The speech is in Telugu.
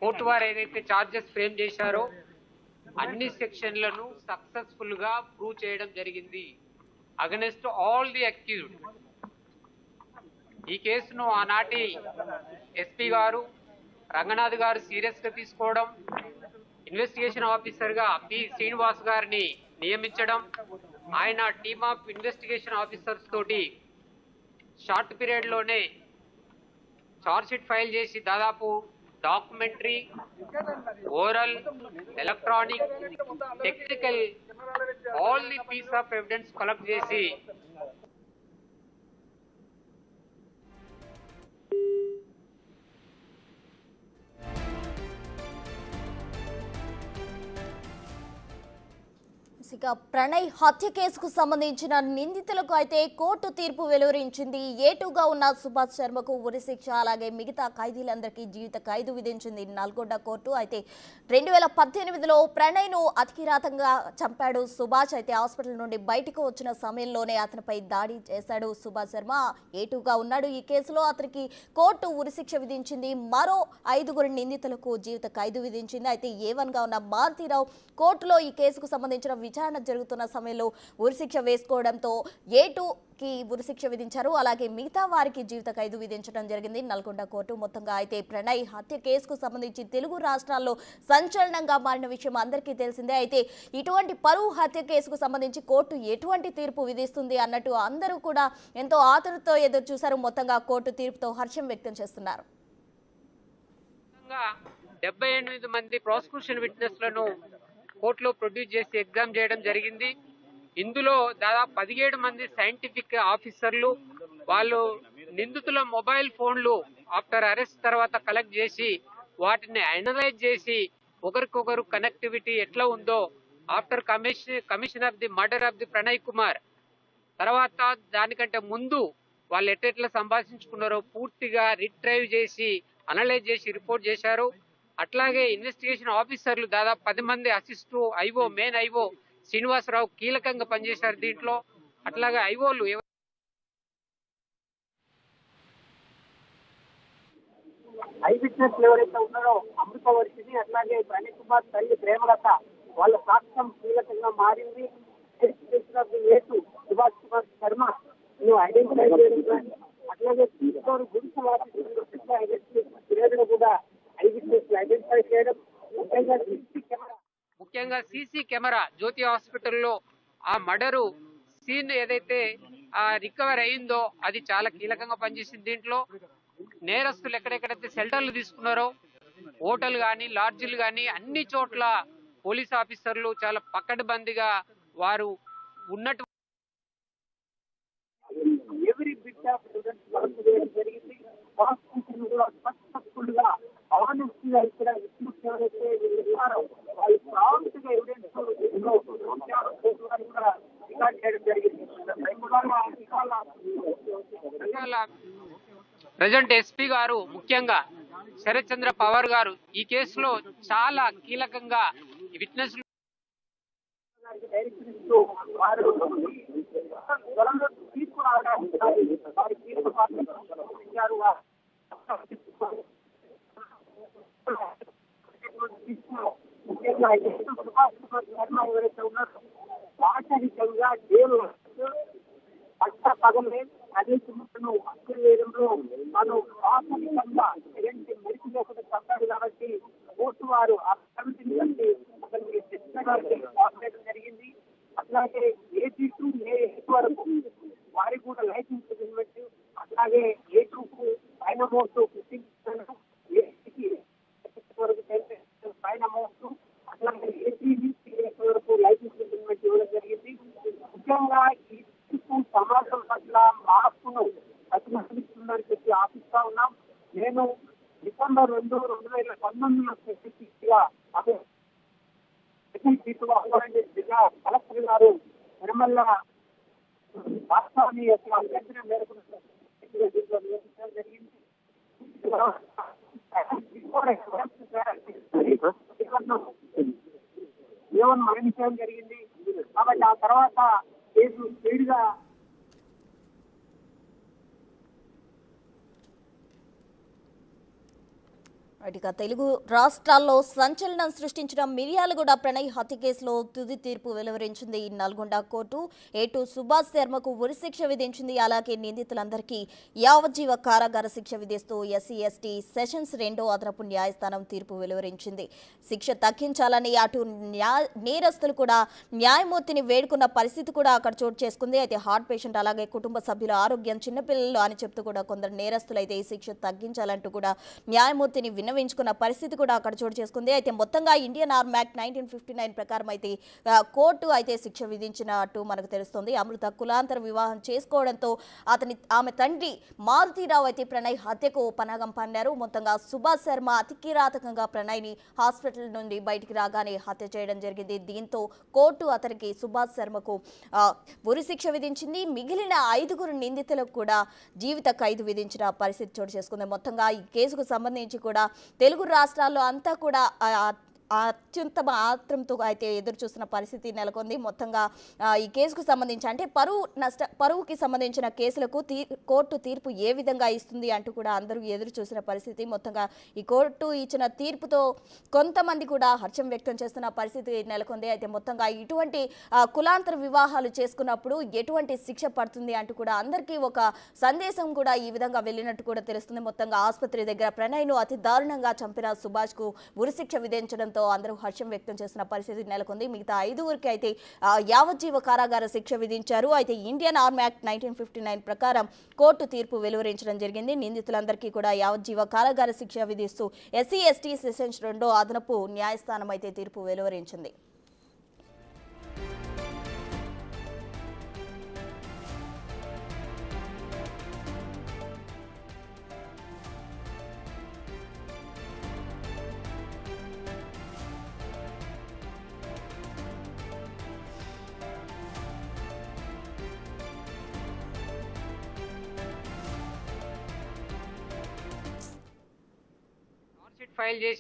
కోర్టు వారు ఏదైతే చార్జెస్ ఫ్రేమ్ చేశారో అన్ని సెక్షన్లను సక్సెస్ఫుల్ గా ప్రూవ్ చేయడం జరిగింది అగెన్స్ట్ ఆల్ ది అక్యూజ్డ్. ఈ కేసును ఆనాటి ఎస్పీ గారు రంగనాథ్ గారు సీరియస్ గా తీసుకోవడం, ఇన్వెస్టిగేషన్ ఆఫీసర్ గా పి శ్రీనివాస్ గారిని నియమించడం, ఆయన టీమ్ ఆఫ్ ఇన్వెస్టిగేషన్ ఆఫీసర్స్ తోటి షార్ట్ పీరియడ్ లోనే చార్జ్ షీట్ ఫైల్ చేసి దాదాపు documentary, oral, electronic, technical all the piece of evidence collect చేసి ఇక ప్రణయ్ హత్య కేసుకు సంబంధించిన నిందితులకు అయితే కోర్టు తీర్పు వెలువరించింది. ఏటుగా ఉన్న సుభాష్ శర్మకు ఉరిశిక్ష, అలాగే మిగతా ఖైదీలందరికీ జీవిత ఖైదు విధించింది నల్గొండ కోర్టు. అయితే 2018లో ప్రణయ్ను అతికిరాతంగా చంపాడు సుభాష్. అయితే హాస్పిటల్ నుండి బయటకు వచ్చిన సమయంలోనే అతనిపై దాడి చేశాడు సుభాష్ శర్మ. ఏటుగా ఉన్నాడు. ఈ కేసులో అతనికి కోర్టు ఉరిశిక్ష విధించింది. మరో 5 నిందితులకు జీవిత ఖైదు విధించింది. అయితే A1గా ఉన్న మారుతీరావు కోర్టులో ఈ కేసుకు సంబంధించిన విచారణ జరుగుతున్న సమయంలో ఉరిశిక్ష వేసుకోవడంతో A2కి ఉరిశిక్ష విధించారు. అలాగే మిగతా వారికి జీవిత ఖైదు విధించడం జరిగింది నల్గొండ కోర్టు. మొత్తంగా అయితే ప్రణయ్ హత్య కేసుకు సంబంధించి తెలుగు రాష్ట్రాల్లో సంచలనంగా మారిన విషయం అందరికీ తెలిసిందే. అయితే ఇటువంటి పరువు హత్య కేసుకు సంబంధించి కోర్టు ఎటువంటి తీర్పు విధిస్తుంది అన్నట్టు అందరూ కూడా ఎంతో ఆతృతతో ఎదురు చూశారు. మొత్తంగా కోర్టు తీర్పుతో హర్షం వ్యక్తం చేస్తున్నారు. 78 మంది ప్రాసిక్యూషన్ విట్నెస్లను కోర్టులో ప్రొడ్యూస్ చేసి ఎగ్జామ్ చేయడం జరిగింది. ఇందులో దాదాపు 17 మంది సైంటిఫిక్ ఆఫీసర్లు వాళ్ళు నిందితుల మొబైల్ ఫోన్లు ఆఫ్టర్ అరెస్ట్ తర్వాత కలెక్ట్ చేసి వాటిని అనలైజ్ చేసి ఒకరికొకరు కనెక్టివిటీ ఎట్లా ఉందో after commission of the murder of the Pranay Kumar తర్వాత దానికంటే ముందు వాళ్ళు ఎట్లా సంభాషించుకున్నారో పూర్తిగా రిట్రైవ్ చేసి అనలైజ్ చేసి రిపోర్ట్ చేశారు. అట్లాగే ఇన్వెస్టిగేషన్ ఆఫీసర్లు దాదాపు 10 మంది assist IO main IO Srinivasarao కీలకంగా పనిచేశారు దీంట్లో. అట్లాగే ఐఓలు ఐ విట్నెస్ ఎవరైతే ఉన్నారో అమృతవర్షిని, అట్లాగే ప్రణయ్ కుమార్ తల్లి ప్రేమలత వాళ్ళ సాక్ష్యం కీలకంగా మారింది. సుభాష్ కుమార్ శర్మ ఐడెంటిఫై చేయడం, అట్లాగే తీసుకోరు గురించి కూడా ఐ విట్నెస్ ఐడెంటిఫై చేయడం, ముఖ్యంగా సీసీ కెమెరా జ్యోతి హాస్పిటల్లో ఆ మర్డరు సీన్ ఏదైతే రికవర్ అయిందో అది చాలా కీలకంగా పనిచేసింది. దీంట్లో నేరస్తులు ఎక్కడెక్కడైతే షెల్టర్లు తీసుకున్నారో హోటల్ కానీ లాడ్జిలు కానీ అన్ని చోట్ల పోలీస్ ఆఫీసర్లు చాలా పకడ్బందీగా వారు ఉన్నట్టు ఎవరి బిడ్డ జరిగింది. సక్సెస్ఫుల్ గా ఆనెస్ట్గా ఇక్కడ ఎవరైతే ఉన్నారో వాళ్ళు ప్రాంట్ గా ఎవిడెన్స్ కూడా రికార్డ్ చేయడం జరిగింది. ప్రజెంట్ ఎస్పీ గారు ముఖ్యంగా శరత్ చంద్ర పవార్ గారు ఈ కేసులో చాలా కీలకంగా విట్నెస్ ఎవరైతే ఉన్నారో వాటరికంగా జైలు పట్ట పగలే ప్రదేశములను హక్కులు వేయడంలో మనం ప్రాథమికంగా ఎలాంటి మెరుగు లేకుండా తప్పాడు కాబట్టి కోర్టు వారు ఆ కమిటీని బట్టి అతనికి శిక్షణ జరిగింది. అట్లాగే A2 A8 వరకు వారికి కూడా లైసెన్స్ ఇవ్వవచ్చు. అట్లాగే A2కు పైన మోస్తూ 15% A3కి వరకు పైన మోస్తూ అట్లాగే A3 వరకు లైసెన్స్ ఇవ్వడం జరిగింది. ముఖ్యంగా ఈ సమాజం పట్ల మార్పును ప్రతిబింబిస్తుందని చెప్పి ఆశిస్తా ఉన్నాం. నేను డిసెంబర్ 2, 2019లో స్పెసిఫిక్గా జిల్లా కలెక్టర్ గారు నిర్మల రాష్ట్రాన్ని యొక్క అభ్యర్థన మేరకు జరిగింది. ఏమన్నా మరణించడం జరిగింది కాబట్టి ఆ తర్వాత కేసు స్పీడ్గా ఇక తెలుగు రాష్ట్రాల్లో సంచలనం సృష్టించిన మిర్యాలగూడ ప్రణయ్ హత్య కేసులో తుది తీర్పు వెలువరించింది. నల్గొండ కోర్టు ఏటు సుభాష్ శర్మకు ఉరిశిక్ష విధించింది. అలాగే నిందితులందరికీ యావజ్జీవ కారాగార శిక్ష విధిస్తూ ఎస్సీ ఎస్టీ సెషన్స్ 2వ అదనపు న్యాయస్థానం తీర్పు వెలువరించింది. శిక్ష తగ్గించాలని అటు నేరస్తులు కూడా న్యాయమూర్తిని వేడుకున్న పరిస్థితి కూడా అక్కడ చోటు చేసుకుంది. అయితే హార్ట్ పేషెంట్ అలాగే కుటుంబ సభ్యుల ఆరోగ్యం చిన్నపిల్లలు అని చెప్తూ కూడా కొందరు నేరస్తులు అయితే ఈ శిక్ష తగ్గించాలంటూ కూడా న్యాయమూర్తిని విన్నవించుకున్న పరిస్థితి కూడా అక్కడ చోటు చేసుకుంది. అయితే మొత్తంగా ఇండియన్ ఆర్మ్ యాక్ట్ 1959 ప్రకారం అయితే కోర్టు అయితే శిక్ష విధించినట్టు మనకు తెలుస్తుంది. అమృత కులాంతర వివాహం చేసుకోవడంతో ఆమె తండ్రి మారుతీరావు అయితే ప్రణయ్ హత్యకు పన్నాగం పన్నారు. మొత్తంగా సుభాష్ శర్మ అతి కిరాతకంగా ప్రణయ్ని హాస్పిటల్ నుండి బయటికి రాగానే హత్య చేయడం జరిగింది. దీంతో కోర్టు అతనికి సుభాష్ శర్మకు ఉరిశిక్ష విధించింది. మిగిలిన 5 నిందితులకు కూడా జీవిత ఖైదు విధించిన పరిస్థితి చోటు చేసుకుంది. మొత్తంగా ఈ కేసుకు సంబంధించి కూడా తెలుగు రాష్ట్రాల్లో అంతా కూడా అత్యుత్తమ ఆత్రంతో అయితే ఎదురు చూస్తున్న పరిస్థితి నెలకొంది. మొత్తంగా ఈ కేసుకు సంబంధించి అంటే పరువుకి సంబంధించిన కేసులకు కోర్టు తీర్పు ఏ విధంగా ఇస్తుంది అంటూ కూడా అందరూ ఎదురు చూసిన పరిస్థితి. మొత్తంగా ఈ కోర్టు ఇచ్చిన తీర్పుతో కొంతమంది కూడా హర్షం వ్యక్తం చేస్తున్న పరిస్థితి నెలకొంది. అయితే మొత్తంగా ఇటువంటి కులాంతర వివాహాలు చేసుకున్నప్పుడు ఎటువంటి శిక్ష పడుతుంది అంటూ కూడా అందరికీ ఒక సందేశం కూడా ఈ విధంగా వెళ్ళినట్టు కూడా తెలుస్తుంది. మొత్తంగా ఆసుపత్రి దగ్గర ప్రణయ్ను అతి దారుణంగా చంపిన సుభాష్కు ఉరిశిక్ష విధించడంతో అందరూ హర్షం వ్యక్తం చేసిన పరిస్థితి నెలకొంది. మిగతా 5 అయితే యావజ్జీవ కారాగార శిక్ష విధించారు. అయితే ఇండియన్ ఆర్మ్ యాక్ట్ 1959 ప్రకారం కోర్టు తీర్పు వెలువరించడం జరిగింది. నిందితులందరికీ కూడా యావజ్జీవ కారాగార శిక్ష విధిస్తూ ఎస్సీ ఎస్టీ సెషన్స్ 2వ అదనపు న్యాయస్థానం అయితే తీర్పు వెలువరించింది. ఫైల్ చేసి